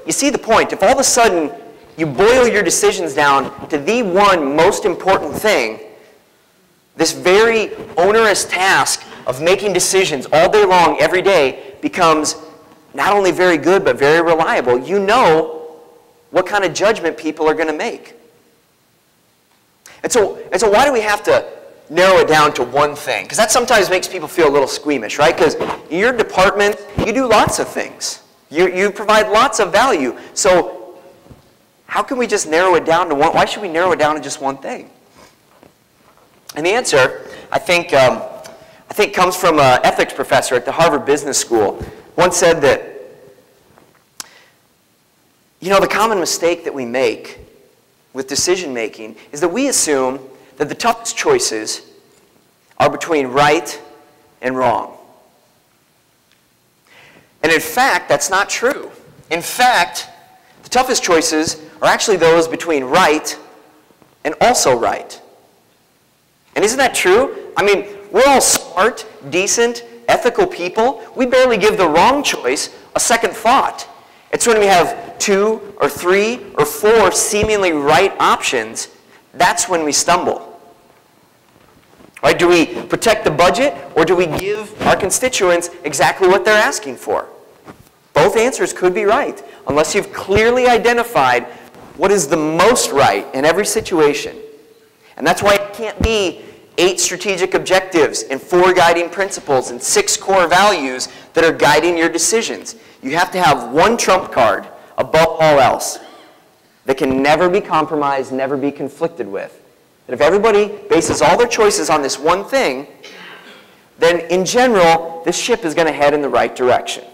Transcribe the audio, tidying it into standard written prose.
you see the point. If all of a sudden you boil your decisions down to the one most important thing, this very onerous task of making decisions all day long, every day, becomes not only very good, but very reliable. You know what kind of judgment people are going to make. And so why do we have to narrow it down to one thing? Because that sometimes makes people feel a little squeamish, right? Because in your department, you do lots of things. You provide lots of value. So how can we just narrow it down to one? Why should we narrow it down to just one thing? And the answer, I think comes from an ethics professor at the Harvard Business School. Once said that, the common mistake that we make with decision making is that we assume that the toughest choices are between right and wrong. And in fact, that's not true. In fact, the toughest choices are actually those between right and also right. And isn't that true? I mean, we're all smart, decent, ethical people. We barely give the wrong choice a second thought. It's when we have 2 or 3 or 4 seemingly right options, that's when we stumble. Right? Do we protect the budget, or do we give our constituents exactly what they're asking for? Both answers could be right, unless you've clearly identified what is the most right in every situation. And that's why it can't be 8 strategic objectives and 4 guiding principles and 6 core values that are guiding your decisions. You have to have one trump card above all else that can never be compromised, never be conflicted with. And if everybody bases all their choices on this one thing, then in general, this ship is going to head in the right direction.